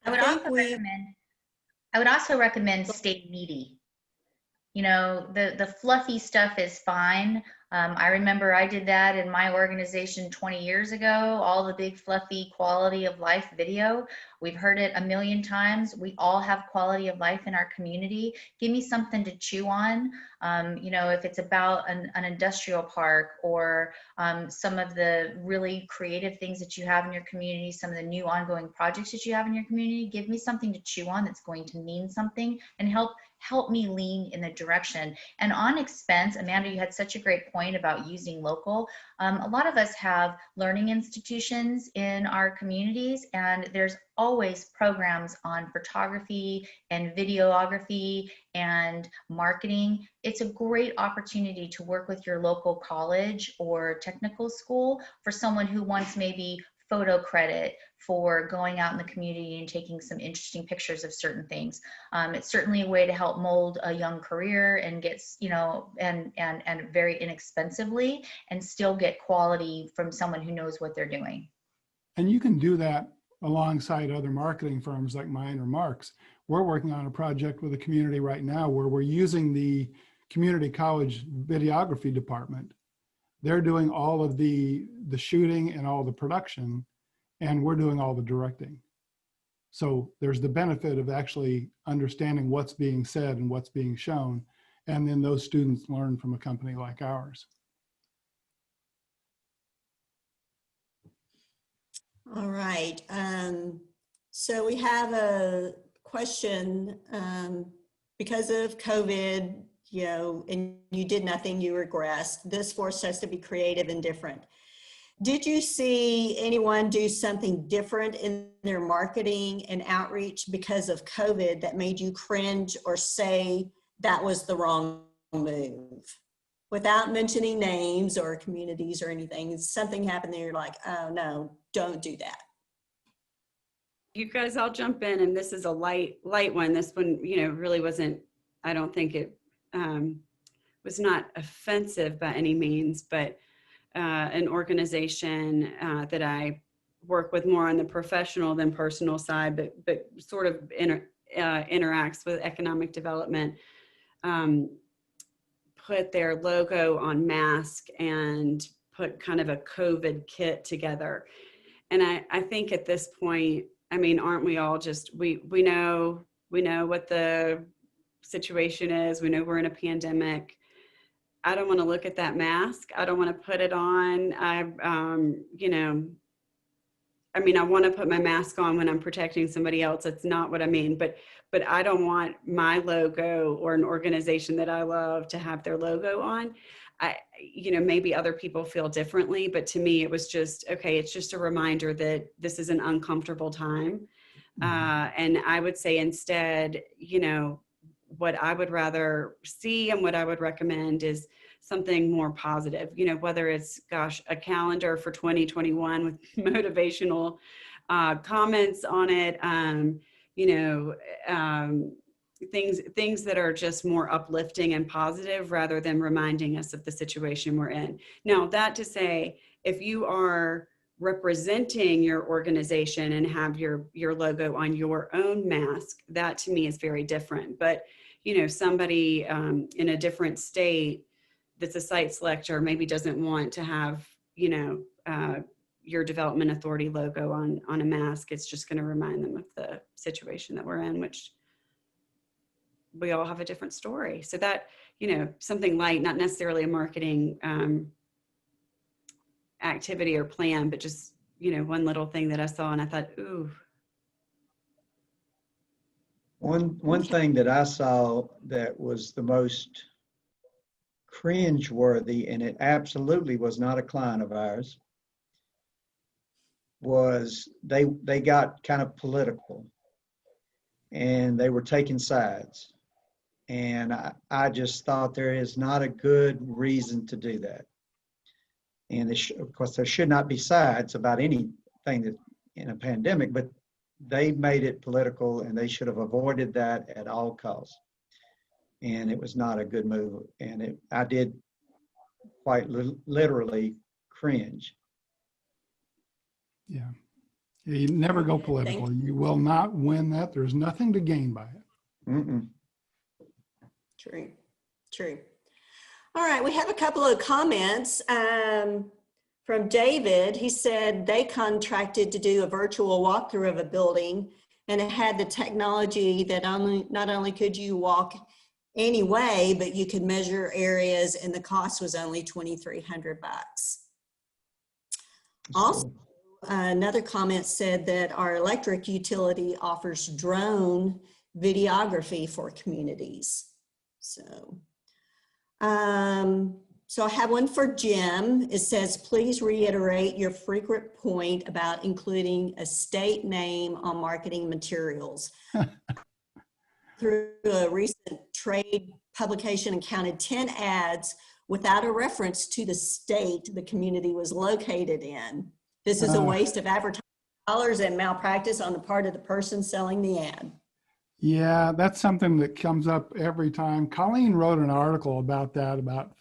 I would also recommend stay meaty. You know, the fluffy stuff is fine, I remember I did that in my organization 20 years ago, all the big fluffy quality of life video. We've heard it a million times. We all have quality of life in our community. Give me something to chew on. You know, if it's about an industrial park or some of the really creative things that you have in your community, some of the new ongoing projects that you have in your community, give me something to chew on that's going to mean something and help me lean in the direction. And on expense, Amanda, you had such a great point about using local. A lot of us have learning institutions in our communities, and there's always programs on photography and videography and marketing. It's a great opportunity to work with your local college or technical school for someone who wants maybe photo credit for going out in the community and taking some interesting pictures of certain things. It's certainly a way to help mold a young career and gets, you know, and very inexpensively, and still get quality from someone who knows what they're doing. And you can do that alongside other marketing firms like mine or Mark's. We're working on a project with a community right now where we're using the community college videography department. They're doing all of the shooting and all the production, and we're doing all the directing. So there's the benefit of actually understanding what's being said and what's being shown, and then those students learn from a company like ours. All right. So we have a question. Because of COVID, you know, and you did nothing, you regressed. This forced us to be creative and different. Did you see anyone do something different in their marketing and outreach because of COVID that made you cringe or say that was the wrong move? Without mentioning names or communities or anything, something happened there, you're like, oh no, don't do that. You guys, I'll jump in, and this is a light one. This one, you know, really wasn't, I don't think it was not offensive by any means, but an organization that I work with more on the professional than personal side, but sort of interacts with economic development, put their logo on mask and put kind of a COVID kit together. And I think at this point, I mean, aren't we all just, we know what the situation is. We know we're in a pandemic. I don't want to look at that mask. I don't want to put it on. You know, I mean, I want to put my mask on when I'm protecting somebody else. That's not what I mean, but I don't want my logo or an organization that I love to have their logo on. You know, maybe other people feel differently, but to me, it was just, okay, it's just a reminder that this is an uncomfortable time. And I would say instead, you know, what I would rather see and what I would recommend is something more positive, you know, whether it's, gosh, a calendar for 2021 with motivational comments on it, you know, things that are just more uplifting and positive rather than reminding us of the situation we're in. Now, that to say, if you are representing your organization and have your logo on your own mask, that to me is very different. But, you know, somebody in a different state that's a site selector maybe doesn't want to have, you know, your development authority logo on a mask. It's just going to remind them of the situation that we're in, which we all have a different story. So that, you know, something light, not necessarily a marketing activity or plan, but just, you know, one little thing that I saw and I thought, ooh. One thing that I saw that was the most cringe-worthy, and it absolutely was not a client of ours, was they got kind of political and they were taking sides. And I just thought there is not a good reason to do that. And of course, there should not be sides about anything that in a pandemic, but they made it political and they should have avoided that at all costs. And it was not a good move. And I did quite literally cringe. Yeah. You never go political. You will not win that. There's nothing to gain by it. Mm-mm. True, true. All right, we have a couple of comments from David. He said they contracted to do a virtual walkthrough of a building, and it had the technology that not only could you walk anyway, but you could measure areas, and the cost was only $2,300. Also, another comment said that our electric utility offers drone videography for communities. So I have one for Jim. It says, please reiterate your frequent point about including a state name on marketing materials. Through a recent trade publication and counted 10 ads without a reference to the state the community was located in. This is a waste of advertising dollars and malpractice on the part of the person selling the ad. Yeah, that's something that comes up every time. Colleen wrote an article about that about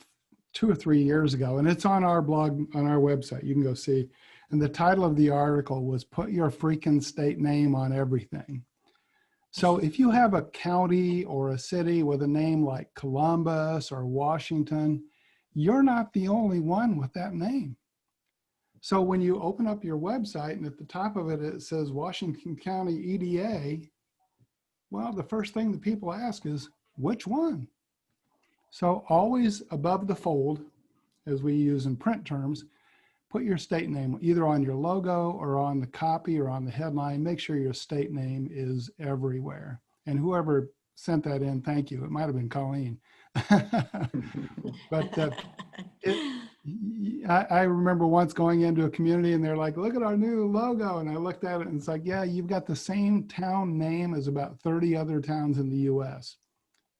2 or 3 years ago, and it's on our blog, on our website. You can go see. And the title of the article was "Put Your Freaking State Name on Everything." So if you have a county or a city with a name like Columbus or Washington, you're not the only one with that name. So when you open up your website and at the top of it, it says Washington County EDA, well, the first thing that people ask is, which one? So always above the fold, as we use in print terms, put your state name either on your logo or on the copy or on the headline. Make sure your state name is everywhere. And whoever sent that in, thank you. It might have been Colleen. But I remember once going into a community and they're like, look at our new logo. And I looked at it and it's like, yeah, you've got the same town name as about 30 other towns in the US.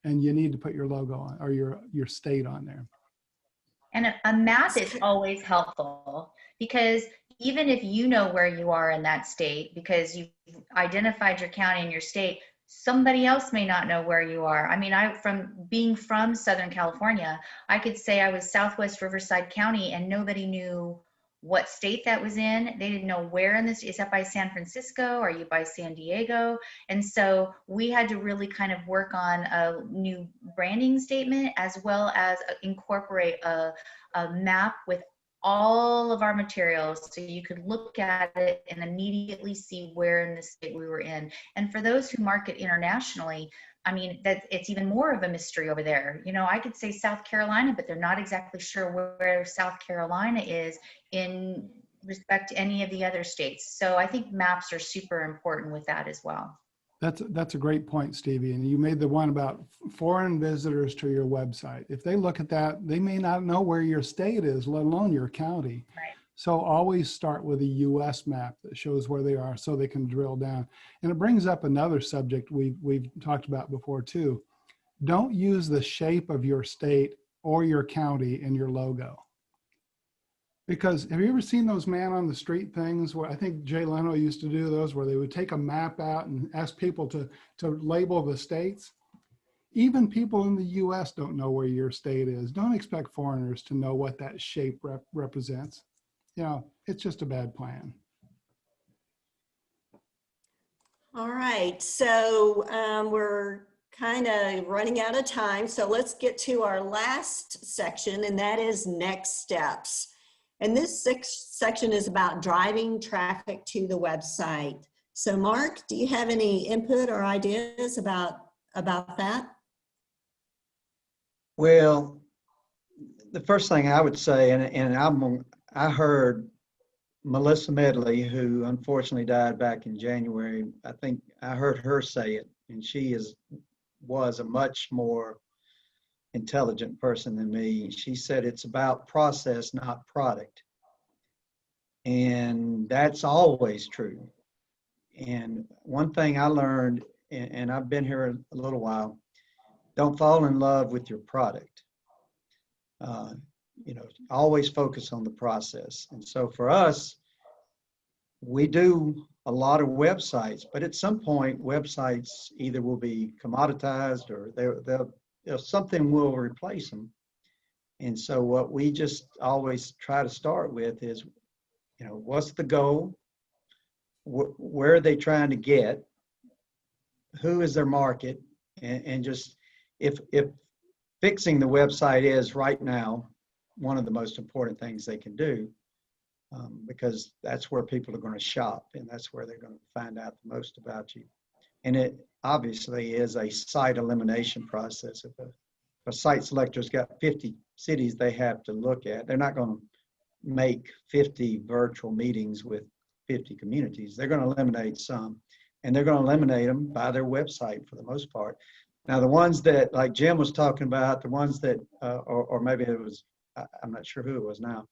And you need to put your logo on, or your state on there. And a map is always helpful, because even if you know where you are in that state, because you've identified your county and your state, somebody else may not know where you are. I mean, from being from Southern California, I could say I was Southwest Riverside County and nobody knew what state that was in. They didn't know where in this, is that by San Francisco? Are you by San Diego? And so we had to really kind of work on a new branding statement, as well as incorporate a map with all of our materials, so you could look at it and immediately see where in the state we were in. And for those who market internationally, I mean, that it's even more of a mystery over there. You know, I could say South Carolina, but they're not exactly sure where South Carolina is in respect to any of the other states. So I think maps are super important with that as well. That's a great point, Stevie. And you made the one about foreign visitors to your website. If they look at that, they may not know where your state is, let alone your county. Right. So always start with a US map that shows where they are so they can drill down. And it brings up another subject we've talked about before too. Don't use the shape of your state or your county in your logo. Because have you ever seen those man on the street things where I think Jay Leno used to do those, where they would take a map out and ask people to label the states? Even people in the US don't know where your state is. Don't expect foreigners to know what that shape represents. You know, it's just a bad plan. All right, so we're kind of running out of time. So let's get to our last section, and that is next steps. And this section is about driving traffic to the website. So Mark, do you have any input or ideas about that? Well, the first thing I would say, and I heard Melissa Medley, who unfortunately died back in January, I think I heard her say it, and she was a much more intelligent person than me. She said it's about process, not product. And that's always true. And one thing I learned, and I've been here a little while, don't fall in love with your product. You know, always focus on the process. And so for us, we do a lot of websites, but at some point, websites either will be commoditized or something will replace them. And so what we just always try to start with is, you know, what's the goal? Where are they trying to get? Who is their market? And just if fixing the website is right now one of the most important things they can do, because that's where people are going to shop and that's where they're going to find out the most about you. And it obviously is a site elimination process. If a site selector's got 50 cities they have to look at, they're not going to make 50 virtual meetings with 50 communities. They're going to eliminate some, and they're going to eliminate them by their website for the most part. Now, the ones that, like Jim was talking about, the ones that, or maybe it was, I'm not sure who it was now,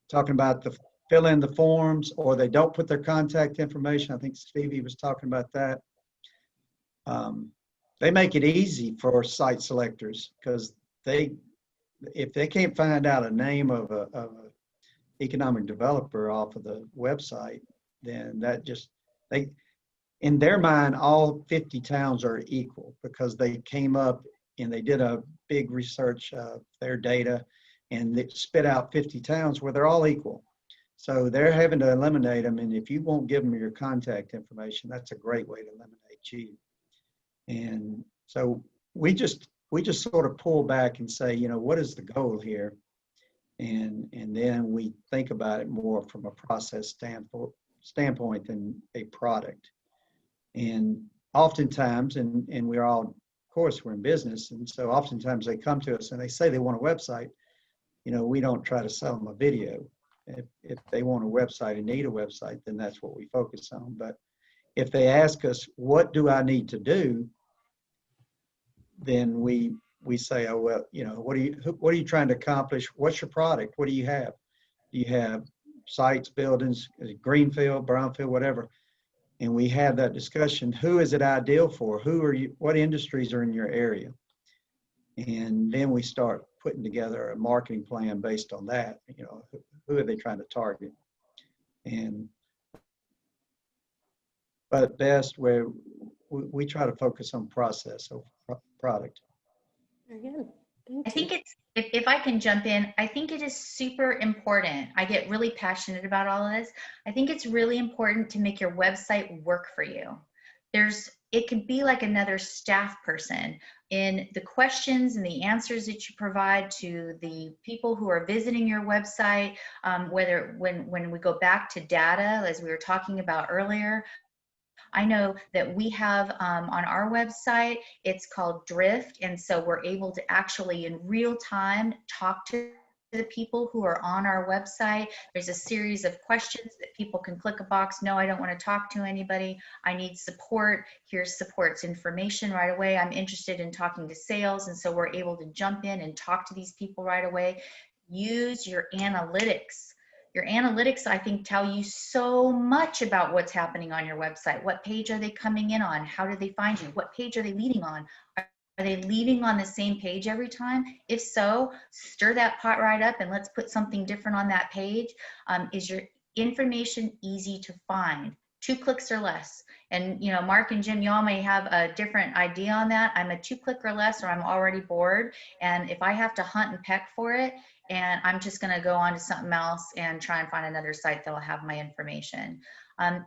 talking about the fill in the forms, or they don't put their contact information. I think Stevie was talking about that. They make it easy for site selectors, because if they can't find out a name of a economic developer off of the website, then that just, in their mind, all 50 towns are equal, because they came up and they did a big research of their data and it spit out 50 towns where they're all equal. So they're having to eliminate them. And if you won't give them your contact information, that's a great way to eliminate you. And so we just sort of pull back and say, what is the goal here? And then we think about it more from a process standpoint than a product. And oftentimes, and we're all, of course, we're in business, and so oftentimes they come to us and they say they want a website. We don't try to sell them a video. If they want a website and need a website, then that's what we focus on. But if they ask us, what do I need to do? Then we say, oh, well, what are you trying to accomplish? What's your product? What do you have? Do you have sites, buildings, greenfield, brownfield, whatever? And we have that discussion. Who is it ideal for? What industries are in your area? And then we start putting together a marketing plan based on that. Who are they trying to target? But at best, we try to focus on process over product. Very good. I think it's, if I can jump in, I think it is super important. I get really passionate about all of this. I think it's really important to make your website work for you. It could be like another staff person in the questions and the answers that you provide to the people who are visiting your website, whether when we go back to data, as we were talking about earlier. I know that we have on our website, it's called Drift. And so we're able to actually in real time talk to the people who are on our website. There's a series of questions that people can click a box. No, I don't want to talk to anybody. I need support. Here's support's information right away. I'm interested in talking to sales. And so we're able to jump in and talk to these people right away. Use your analytics. Your analytics, I think, tell you so much about what's happening on your website. What page are they coming in on? How do they find you? What page are they leading on? Are they leaving on the same page every time? If so, stir that pot right up and let's put something different on that page. Is your information easy to find? 2 clicks or less. And Mark and Jim, y'all may have a different idea on that. I'm a 2-click or less, or I'm already bored. And if I have to hunt and peck for it, and I'm just going to go on to something else and try and find another site that will have my information.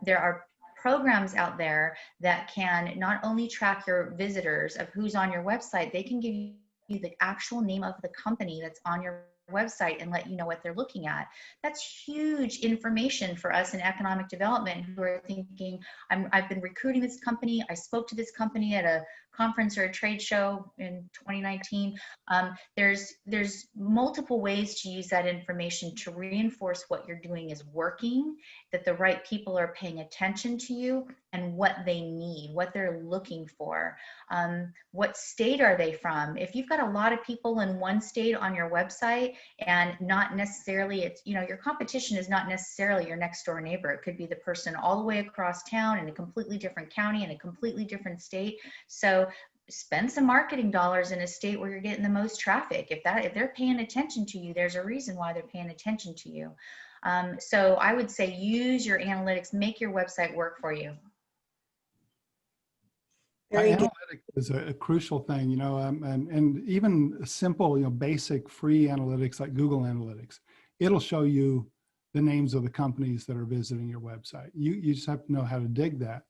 There are programs out there that can not only track your visitors of who's on your website, they can give you the actual name of the company that's on your website and let you know what they're looking at. That's huge information for us in economic development who are thinking, I've been recruiting this company. I spoke to this company at a conference or a trade show in 2019. There's multiple ways to use that information to reinforce what you're doing is working, that the right people are paying attention to you, and what they need, what they're looking for. What state are they from? If you've got a lot of people in one state on your website and not necessarily, your competition is not necessarily your next door neighbor. It could be the person all the way across town in a completely different county in a completely different state. So spend some marketing dollars in a state where you're getting the most traffic. If they're paying attention to you, there's a reason why they're paying attention to you. So I would say use your analytics, make your website work for you. Analytics is a crucial thing, and even simple, basic free analytics like Google Analytics, it'll show you the names of the companies that are visiting your website. You just have to know how to dig that.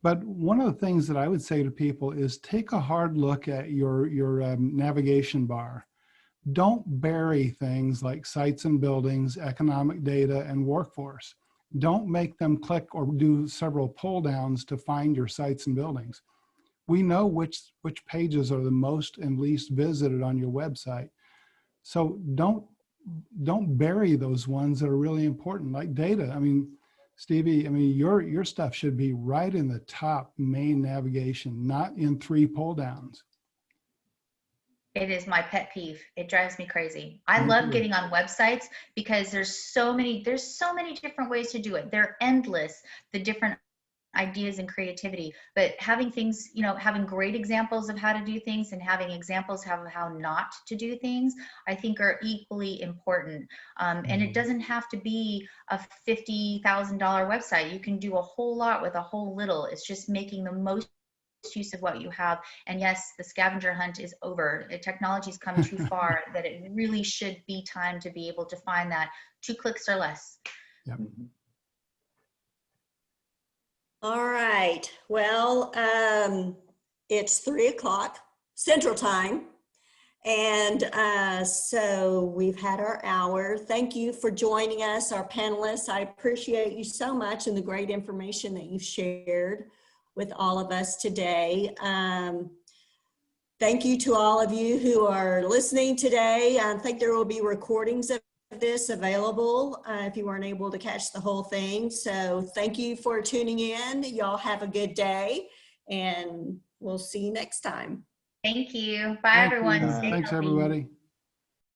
But one of the things that I would say to people is take a hard look at your navigation bar. Don't bury things like sites and buildings, economic data, and workforce. Don't make them click or do several pull downs to find your sites and buildings. We know which pages are the most and least visited on your website. So don't bury those ones that are really important, like data. I mean, Stevie, I mean, your stuff should be right in the top main navigation, not in 3 pull downs. It is my pet peeve. It drives me crazy. I Me love too. getting on websites because there's so many different ways to do it. They're endless, the different ideas and creativity, but having things, you know, having great examples of how to do things and having examples of how not to do things, I think are equally important. And it doesn't have to be a $50,000 website. You can do a whole lot with a whole little. It's just making the most use of what you have. And yes, the scavenger hunt is over. Technology's come too far that it really should be time to be able to find that 2 clicks or less. Yep. All right. Well, it's 3 o'clock Central Time. And so we've had our hour. Thank you for joining us, our panelists. I appreciate you so much and the great information that you've shared with all of us today. Thank you to all of you who are listening today. I think there will be recordings of this available if you weren't able to catch the whole thing. So thank you for tuning in. Y'all have a good day and we'll see you next time. Thank you. Bye, everyone. Stay Thanks, healthy. everybody.